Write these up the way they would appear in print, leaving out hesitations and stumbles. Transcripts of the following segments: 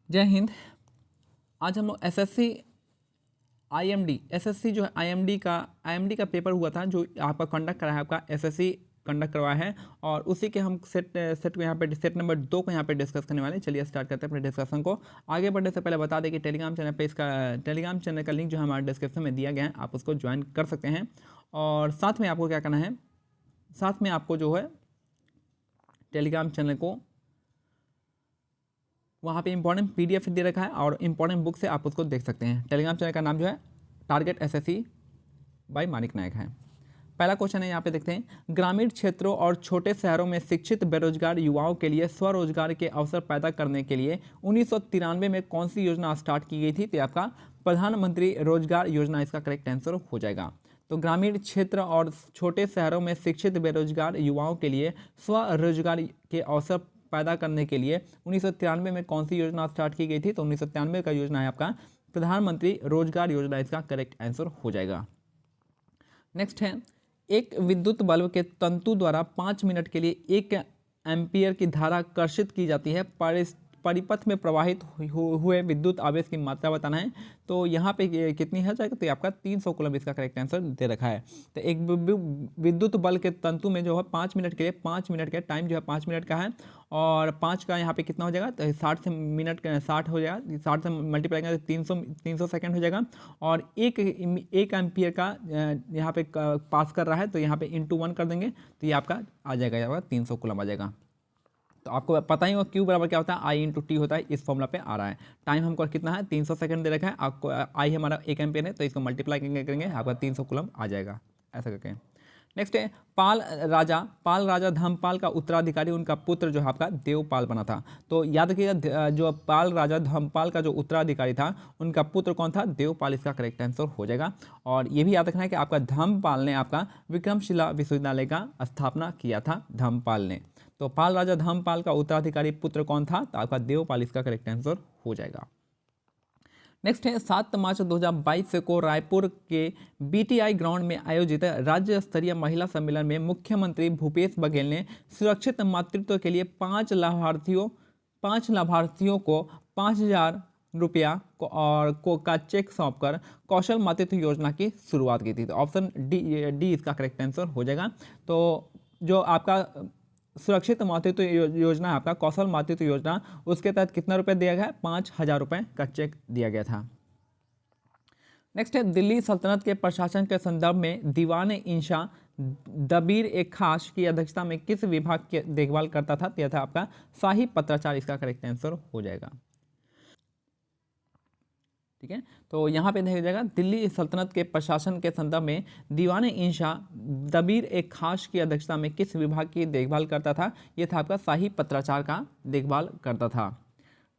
जय हिंद। आज हम लोग एसएससी जो है आईएमडी का पेपर हुआ था जो आपका कंडक्ट करा है, आपका एसएससी कंडक्ट करवाया है और उसी के हम सेट को यहाँ पे सेट नंबर 2 को यहाँ पे डिस्कस करने वाले हैं। चलिए स्टार्ट करते हैं अपने डिस्कशन को। आगे बढ़ने से पहले बता दें कि टेलीग्राम चैनल पे टेलीग्राम चैनल का लिंक जो हमारे डिस्क्रिप्शन में दिया गया है, आप उसको ज्वाइन कर सकते हैं। और साथ में आपको क्या करना है, साथ में आपको जो है टेलीग्राम चैनल को वहाँ पे इंपॉर्टेंट पीडीएफ दे रखा है और इंपॉर्टेंट बुक से आप उसको देख सकते हैं। टेलीग्राम चैनल का नाम जो है टारगेट एसएससी बाय मानिक नायक है। पहला क्वेश्चन है, यहाँ पे देखते हैं, ग्रामीण क्षेत्रों और छोटे शहरों में शिक्षित बेरोजगार युवाओं के लिए स्वरोजगार के अवसर पैदा करने के लिए 1993 में कौन सी योजना स्टार्ट की गई थी? तो आपका प्रधानमंत्री रोजगार योजना इसका करेक्ट आंसर हो जाएगा। तो ग्रामीण क्षेत्र और छोटे शहरों में शिक्षित बेरोजगार युवाओं के लिए स्वरोजगार के अवसर पैदा करने के लिए 1993 में कौन सी योजना स्टार्ट की गई थी? तो 1993 का योजना है आपका प्रधानमंत्री रोजगार योजना, इसका करेक्ट आंसर हो जाएगा। नेक्स्ट है, एक विद्युत बल्ब के तंतु द्वारा 5 मिनट के लिए 1 एम्पियर की धारा कर्षित की जाती है। परिपथ में प्रवाहित हुए विद्युत आवेश की मात्रा बताना है। तो यहाँ पे कितनी है जाएगा? तो ये आपका 300 कूलम इसका करेक्ट आंसर दे रखा है। तो एक विद्युत बल्ब के तंतु में जो है 5 मिनट के लिए 5 मिनट का टाइम जो है 5 मिनट का है और 5 का यहाँ पे कितना हो जाएगा? तो 60 से मिनट 60 हो जाएगा, 60 से मल्टीप्लाई करेंगे तो 300 सेकेंड हो जाएगा। और एक एम्पियर का यहाँ पे पास कर रहा है तो यहाँ पे ×1 कर देंगे तो ये आपका आ जाएगा, यहाँ 300 कूलम आ जाएगा। तो आपको पता ही होगा Q बराबर क्या होता है, I × T होता है, इस फॉर्मूला पे आ रहा है। टाइम हमको कितना है? 300 सेकंड दे रखा है। आपको I हमारा 1 एम्पियर है तो इसको मल्टीप्लाई करेंगे आपका 300 कूलम आ जाएगा, ऐसा करके। नेक्स्ट है, पाल राजा धर्मपाल का उत्तराधिकारी उनका पुत्र जो है आपका देवपाल बना था। तो याद रखिएगा, जो पाल राजा धर्मपाल का जो उत्तराधिकारी था उनका पुत्र कौन था? देवपाल, इसका करेक्ट आंसर हो जाएगा। और ये भी याद रखना है कि आपका धर्मपाल ने आपका विक्रमशिला विश्वविद्यालय का स्थापना किया था, धर्मपाल ने। तो पाल राजा धर्मपाल का उत्तराधिकारी पुत्र कौन था? तो आपका देवपाल, इसका करेक्ट आंसर हो जाएगा। नेक्स्ट है, 7 मार्च 2022 को रायपुर के बीटीआई ग्राउंड में आयोजित राज्य स्तरीय महिला सम्मेलन में मुख्यमंत्री भूपेश बघेल ने सुरक्षित मातृत्व के लिए 5 लाभार्थियों को 5,000 रुपया का चेक सौंपकर कौशल मातृत्व योजना की शुरुआत की थी। तो ऑप्शन डी इसका करेक्ट आंसर हो जाएगा। तो जो आपका सुरक्षित मातृत्व योजना है, आपका कौशल मातृत्व योजना, उसके तहत कितना रुपए दिया गया है? 5,000 रुपए का चेक दिया गया था। नेक्स्ट है, दिल्ली सल्तनत के प्रशासन के संदर्भ में दीवान इंशा दबीर एक खास की अध्यक्षता में किस विभाग की देखभाल करता था? यह था आपका शाही पत्राचार, इसका करेक्ट आंसर हो जाएगा। ठीक है, तो यहाँ पे देखा जाएगा, दिल्ली सल्तनत के प्रशासन के संदर्भ में दीवान इंशा दबीर एक खास की अध्यक्षता में किस विभाग की देखभाल करता था? ये था आपका शाही पत्राचार का देखभाल करता था।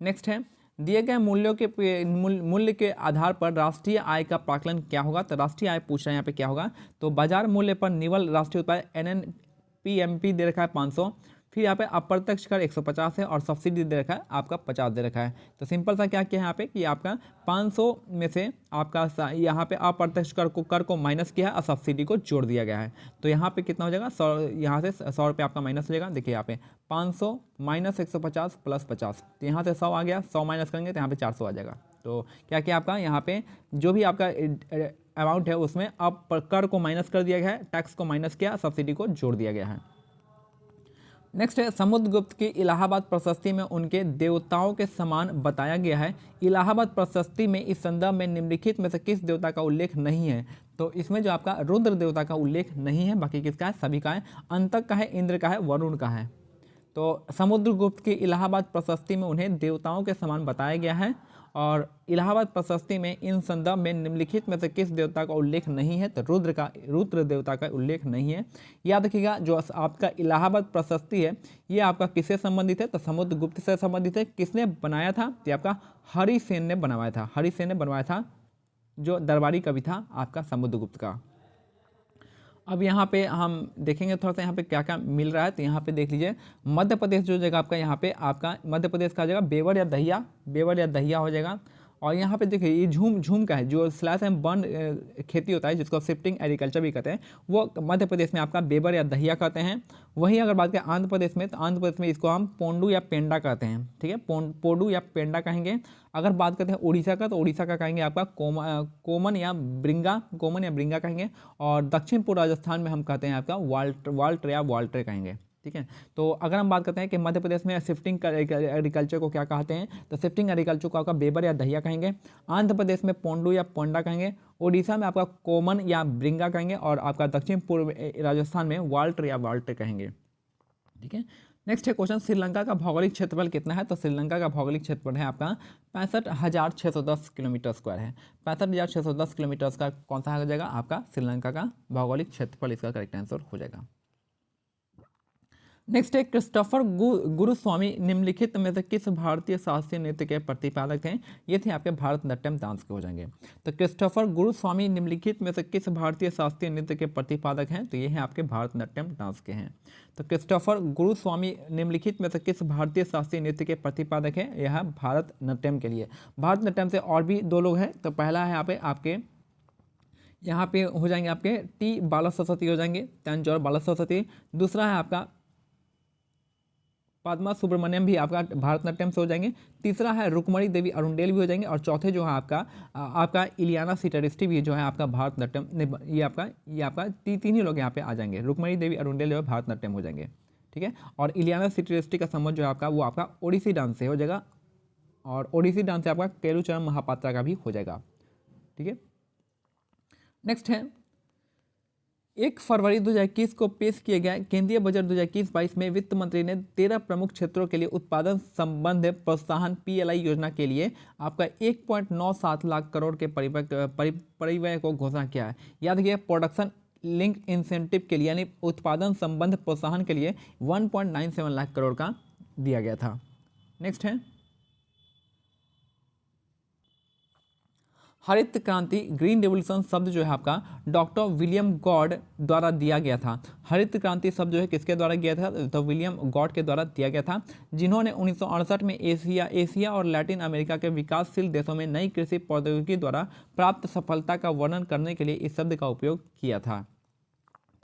नेक्स्ट है, दिए गए मूल्य के आधार पर राष्ट्रीय आय का प्राकलन क्या होगा? तो राष्ट्रीय आय पूछ रहा है यहाँ पे क्या होगा? तो बाजार मूल्य पर निवल राष्ट्रीय उत्पाद NNPMP दे रखा है 500, फिर यहाँ पे अप्रत्यक्ष कर 150 है और सब्सिडी दे रखा है आपका 50 दे रखा है। तो सिंपल सा क्या किया है यहाँ पे कि आपका 500 में से आपका यहाँ पे अप्रत्यक्ष कर को माइनस किया है और सब्सिडी को जोड़ दिया गया है। तो यहाँ पे कितना हो जाएगा? 100, यहाँ से 100 रुपये आपका माइनस हो जाएगा। देखिए यहाँ पे 500 माइनस 150 प्लस 50, तो यहाँ से 100 आ गया, 100 माइनस करेंगे तो यहाँ पे 400 आ जाएगा। तो क्या किया आपका यहाँ पे जो भी आपका अमाउंट है उसमें अब कर को माइनस कर दिया गया है, टैक्स को माइनस किया, सब्सिडी को जोड़ दिया गया है। नेक्स्ट है, समुद्रगुप्त की इलाहाबाद प्रशस्ति में उनके देवताओं के समान बताया गया है। इलाहाबाद प्रशस्ति में इस संदर्भ में निम्नलिखित में से किस देवता का उल्लेख नहीं है? तो इसमें जो आपका रुद्र देवता का उल्लेख नहीं है, बाकी किसका है? सभी का है। अंतक का है, इंद्र का है, वरुण का है। तो समुद्रगुप्त की इलाहाबाद प्रशस्ति में उन्हें देवताओं के समान बताया गया है और इलाहाबाद प्रशस्ति में इन संदर्भ में निम्नलिखित में से किस देवता का उल्लेख नहीं है? तो रुद्र देवता का उल्लेख नहीं है। याद रखिएगा, जो आपका इलाहाबाद प्रशस्ति है ये आपका किससे संबंधित है? तो समुद्रगुप्त से संबंधित है। किसने बनाया था? ये आपका हरिसेन ने बनवाया था। हरिसेन ने बनवाया था, जो दरबारी कवि था आपका समुद्रगुप्त का। अब यहाँ पे हम देखेंगे थोड़ा सा यहाँ पे क्या क्या मिल रहा है। तो यहाँ पे देख लीजिए, मध्य प्रदेश जो जगह आपका यहाँ पे आपका मध्य प्रदेश का जगह बेवर या दहिया हो जाएगा। और यहाँ पे देखिए ये झूम का है, जो स्लैश एंड बर्न खेती होता है जिसको शिफ्टिंग एग्रीकल्चर भी कहते हैं, वो मध्य प्रदेश में आपका बेबर या दहिया कहते हैं। वहीं अगर बात करें आंध्र प्रदेश में, तो आंध्र प्रदेश में इसको हम पोंडू या पेंडा कहते हैं, ठीक है, पोडू या पेंडा कहेंगे। अगर बात करते हैं उड़ीसा का, तो उड़ीसा का कहेंगे आपका कोमन या ब्रिंगा कहेंगे। और दक्षिण पूर्व राजस्थान में हम कहते हैं आपका वाल्टर या वाल्टर कहेंगे, ठीक है। तो अगर हम बात करते हैं कि मध्य प्रदेश में शिफ्टिंग एग्रीकल्चर को क्या कहते हैं, तो शिफ्टिंग एग्रीकल्चर को आपका बेबर या दहिया कहेंगे। आंध्र प्रदेश में पोंडू या पोंडा कहेंगे। उड़ीसा में आपका कोमन या ब्रिंगा कहेंगे। और आपका दक्षिण पूर्व राजस्थान में वाल्टर या वाल्टर कहेंगे, ठीक है। नेक्स्ट है क्वेश्चन, श्रीलंका का भौगोलिक क्षेत्रफल कितना है? तो श्रीलंका का भौगोलिक क्षेत्रफल है आपका 65,610 किलोमीटर स्क्वायर है। 65,610 किलोमीटर का कौन सा हो जाएगा आपका श्रीलंका का भौगोलिक क्षेत्रफल, इसका करेक्ट आंसर हो जाएगा। नेक्स्ट है, क्रिस्टोफर गुरुस्वामी निम्नलिखित में से किस भारतीय शास्त्रीय नृत्य के प्रतिपादक हैं? ये थे आपके भारतनाट्यम डांस के हो जाएंगे। तो क्रिस्टोफर गुरुस्वामी निम्नलिखित में से किस भारतीय शास्त्रीय नृत्य के प्रतिपादक हैं? तो ये हैं आपके भारतनाट्यम डांस के हैं। तो क्रिस्टोफर गुरुस्वामी निम्नलिखित में से किस भारतीय शास्त्रीय नृत्य के प्रतिपादक हैं? यह है भारतनाट्यम के लिए। भारतनाट्यम से और भी दो लोग हैं। तो पहला है यहाँ पे हो जाएंगे आपके टी बाला सरस्वती हो जाएंगे, तंजौर बाला सरस्वती। दूसरा है आपका पद्मा सुब्रमण्यम भी आपका भारतनाट्यम से हो जाएंगे। तीसरा है रुक्मणी देवी अरुंडेल भी हो जाएंगे। और चौथे जो है आपका इलियाना सिटरिस्टी भी जो है आपका भारतनाट्यम, ये आपका तीन ही लोग यहाँ पे आ जाएंगे। रुक्मणी देवी अरुंडेल जो है भारतनाट्यम हो जाएंगे, ठीक है। और इलियाना सिटरिस्टी का संबंध जो है आपका वो आपका ओडिसी डांस से हो जाएगा। और ओडिसी डांस से आपका केलुचरण महापात्रा का भी हो जाएगा, ठीक है। नेक्स्ट है, 1 फरवरी 2021 को पेश किए गए केंद्रीय बजट 2021-22 में वित्त मंत्री ने 13 प्रमुख क्षेत्रों के लिए उत्पादन संबंध प्रोत्साहन PLI योजना के लिए आपका 1.97 लाख करोड़ के परिव्यय को घोषणा किया है। याद रखिए, प्रोडक्शन लिंक इंसेंटिव के लिए यानी उत्पादन संबंध प्रोत्साहन के लिए 1.97 लाख करोड़ का दिया गया था। नेक्स्ट है, हरित क्रांति ग्रीन रेवोल्यूशन शब्द जो है आपका डॉक्टर विलियम गॉड द्वारा दिया गया था। हरित क्रांति शब्द जो है किसके द्वारा दिया था? तो विलियम गॉड के द्वारा दिया गया था, जिन्होंने 1968 में एशिया और लैटिन अमेरिका के विकासशील देशों में नई कृषि प्रौद्योगिकी द्वारा प्राप्त सफलता का वर्णन करने के लिए इस शब्द का उपयोग किया था।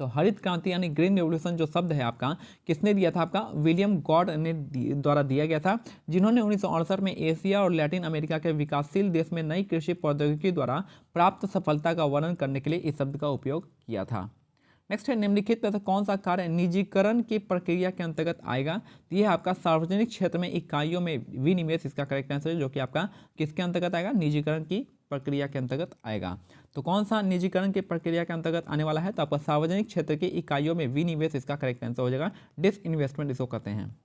तो हरित क्रांति यानी ग्रीन रेवोल्यूशन जो शब्द है आपका किसने दिया था? आपका विलियम गॉड ने द्वारा दिया गया था, जिन्होंने 1968 में एशिया और लैटिन अमेरिका के विकासशील देश में नई कृषि प्रौद्योगिकी द्वारा प्राप्त सफलता का वर्णन करने के लिए इस शब्द का उपयोग किया था। नेक्स्ट है, निम्नलिखित में से कौन सा कार्य निजीकरण की प्रक्रिया के अंतर्गत आएगा? तो यह आपका सार्वजनिक क्षेत्र में इकाइयों में विनिवेश, इसका करेक्ट आंसर है, जो कि आपका किसके अंतर्गत आएगा? निजीकरण की प्रक्रिया के अंतर्गत आएगा। तो कौन सा निजीकरण की प्रक्रिया के अंतर्गत आने वाला है? तो आपका सार्वजनिक क्षेत्र की इकाइयों में विनिवेश, इसका करेक्ट आंसर हो जाएगा। डिसइन्वेस्टमेंट इसको कहते हैं।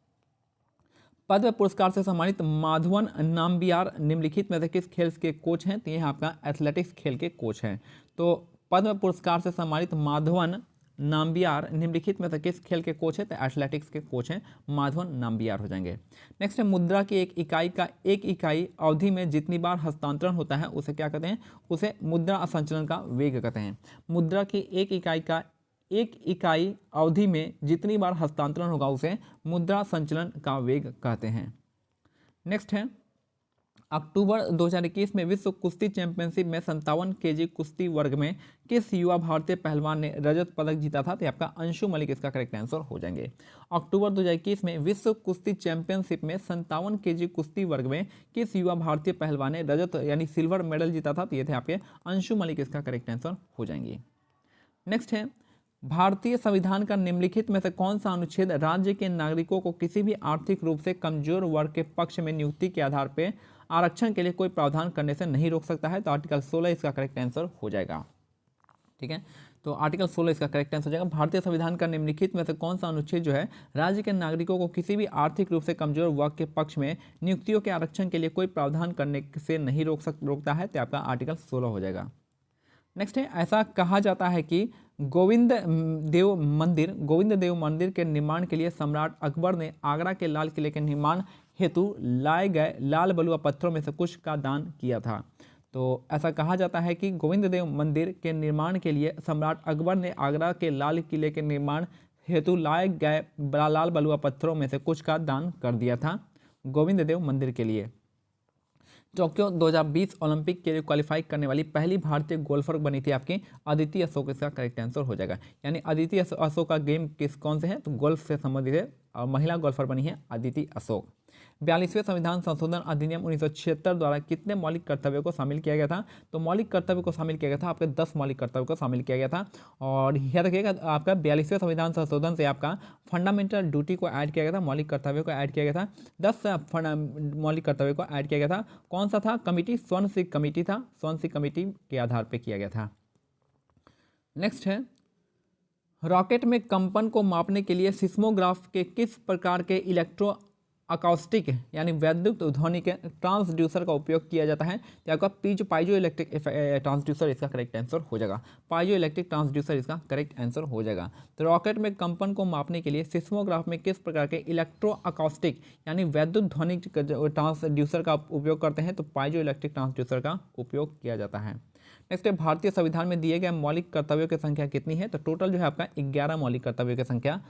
पद्म पुरस्कार से सम्मानित माधवन नाम्बियार निम्नलिखित में से किस खेल के कोच हैं? तो यह आपका एथलेटिक्स खेल के कोच हैं। तो पद्म पुरस्कार से सम्मानित माधवन नाम्बियार निम्नलिखित में से किस खेल के कोच है? तो एथलेटिक्स के कोच हैं, माधवन नाम्बियार हो जाएंगे। नेक्स्ट है, मुद्रा की एक इकाई अवधि में जितनी बार हस्तांतरण होता है उसे क्या कहते हैं? उसे मुद्रा संचलन का वेग कहते हैं। मुद्रा की एक इकाई अवधि में जितनी बार हस्तांतरण होगा उसे मुद्रा संचलन का वेग कहते हैं। नेक्स्ट है, अक्टूबर 2021 में विश्व कुश्ती चैंपियनशिप में 57 kg कुश्ती वर्ग में किस युवा भारतीय पहलवान ने रजत पदक जीता था? तो आपका अंशु मलिक इसका करेक्ट आंसर हो जाएंगे। अक्टूबर 2021 में विश्व कुश्ती चैंपियनशिप में 57 kg कुश्ती वर्ग में किस युवा भारतीय पहलवान ने रजत यानी सिल्वर मेडल जीता था? तो ये थे आपके अंशु मलिक, इसका करेक्ट आंसर हो जाएंगे। नेक्स्ट है, भारतीय संविधान का निम्नलिखित में से कौन सा अनुच्छेद राज्य के नागरिकों को किसी भी आर्थिक रूप से कमजोर वर्ग के पक्ष में नियुक्ति के आधार पर आरक्षण के लिए कोई प्रावधान करने से नहीं रोक सकता है? तो आर्टिकल 16 इसका करेक्ट आंसर हो जाएगा, ठीक है। तो आर्टिकल 16 इसका करेक्ट आंसर हो जाएगा। भारतीय संविधान का निम्नलिखित में से कौन सा अनुच्छेद जो है राज्य के नागरिकों को किसी भी आर्थिक रूप से कमजोर वर्ग के पक्ष में नियुक्तियों के आरक्षण के लिए कोई प्रावधान करने से नहीं रोकता है? तो आपका आर्टिकल 16 हो जाएगा। नेक्स्ट है, ऐसा कहा जाता है कि गोविंद देव मंदिर के निर्माण के लिए सम्राट अकबर ने आगरा के लाल किले के निर्माण हेतु लाए गए लाल बलुआ पत्थरों में से कुछ का दान किया था। तो ऐसा कहा जाता है कि गोविंद देव मंदिर के निर्माण के लिए सम्राट अकबर ने आगरा के लाल किले के निर्माण हेतु लाए गए लाल बलुआ पत्थरों में से कुछ का दान कर दिया था गोविंद देव मंदिर के लिए। टोक्यो 2020 ओलंपिक के लिए क्वालिफाई करने वाली पहली भारतीय गोल्फर बनी थी आपकी अदिति अशोक, इसका करेक्ट आंसर हो जाएगा। यानी अदिति अशोक का गेम कौन से है, तो गोल्फ से संबंधित है और महिला गोल्फर बनी है अदिति अशोक। 42वें संविधान संशोधन अधिनियम 1976 द्वारा कितने मौलिक कर्तव्यों को शामिल किया गया था, तो मौलिक कर्तव्य को शामिल किया गया था आपके 10 मौलिक कर्तव्यों को शामिल किया गया था। और याद रखिएगा आपका 42वें संविधान संशोधन से आपका फंडामेंटल ड्यूटी को ऐड किया गया था, मौलिक कर्तव्यों को ऐड किया गया था, 10 मौलिक कर्तव्यों को ऐड किया गया था। कौन सा था कमिटी, स्वर्ण सिंह कमेटी था, स्वर्ण सिंह कमेटी के आधार पर किया गया था। नेक्स्ट है, रॉकेट में कंपन को मापने के लिए सिस्मोग्राफ के किस प्रकार के इलेक्ट्रो अकाउस्टिक यानी वैद्युत ध्वनि के ट्रांसड्यूसर का उपयोग किया जाता है, तो आपका पाइजो इलेक्ट्रिक ट्रांसड्यूसर इसका करेक्ट आंसर हो जाएगा। पाइजो इलेक्ट्रिक ट्रांसड्यूसर इसका करेक्ट आंसर हो जाएगा। तो रॉकेट में कंपन को मापने के लिए सिस्मोग्राफ में किस प्रकार के इलेक्ट्रो अकाउस्टिक यानी वैद्युत ध्वनि ट्रांसड्यूसर का उपयोग करते हैं, तो पाइजो इलेक्ट्रिक ट्रांसड्यूसर का उपयोग किया जाता है। नेक्स्ट है, भारतीय संविधान में दिए गए मौलिक कर्तव्यों की संख्या कितनी है, तो टोटल जो है आपका 11 मौलिक कर्तव्यों की संख्या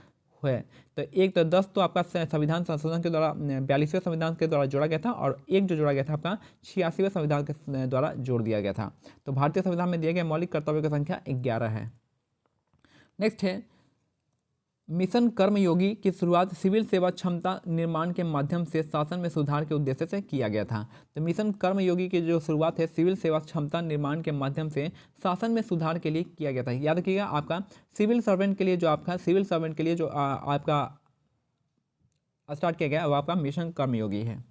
है। तो एक तो 10 तो आपका संविधान संशोधन के द्वारा 42वें संविधान के द्वारा जोड़ा गया था और एक जो जोड़ा गया था आपका 86वें संविधान के द्वारा जोड़ दिया गया था। तो भारतीय संविधान में दिए गए मौलिक कर्तव्यों की संख्या 11 है। नेक्स्ट है, मिशन कर्मयोगी की शुरुआत सिविल सेवा क्षमता निर्माण के माध्यम से शासन में सुधार के उद्देश्य से किया गया था। तो मिशन कर्मयोगी की जो शुरुआत है सिविल सेवा क्षमता निर्माण के माध्यम से शासन में सुधार के लिए किया गया था। याद रखिएगा आपका सिविल सर्वेंट के लिए जो आपका स्टार्ट किया गया वो आपका मिशन कर्मयोगी है।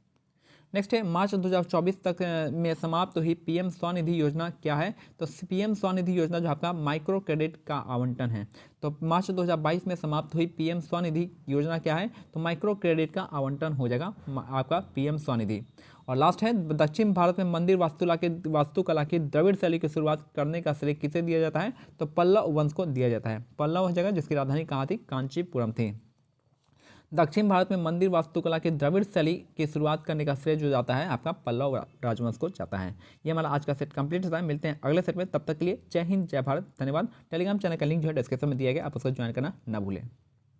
नेक्स्ट है, मार्च 2024 तक में समाप्त हुई पीएम स्वनिधि योजना क्या है, तो पीएम स्वनिधि योजना जो आपका माइक्रो क्रेडिट का आवंटन है। तो मार्च 2022 में समाप्त हुई पीएम स्वनिधि योजना क्या है, तो माइक्रो क्रेडिट का आवंटन हो जाएगा आपका पीएम स्वनिधि। और लास्ट है, दक्षिण भारत में मंदिर वास्तुकला की द्रविड़ शैली की शुरुआत करने का श्रेय किसे दिया जाता है, तो पल्लव वंश को दिया जाता है। पल्लव जगह जिसकी राजधानी कहाँ थी, कांचीपुरम थी। दक्षिण भारत में मंदिर वास्तुकला की द्रविड़ शैली की शुरुआत करने का श्रेय जो जाता है आपका पल्लव राजवंश को जाता है। ये हमारा आज का सेट कंप्लीट होता है। मिलते हैं अगले सेट में, तब तक के लिए जय हिंद जय भारत, धन्यवाद। टेलीग्राम चैनल का लिंक जो है डिस्क्रिप्शन में दिया गया, आप उसको ज्वाइन करना ना भूलें।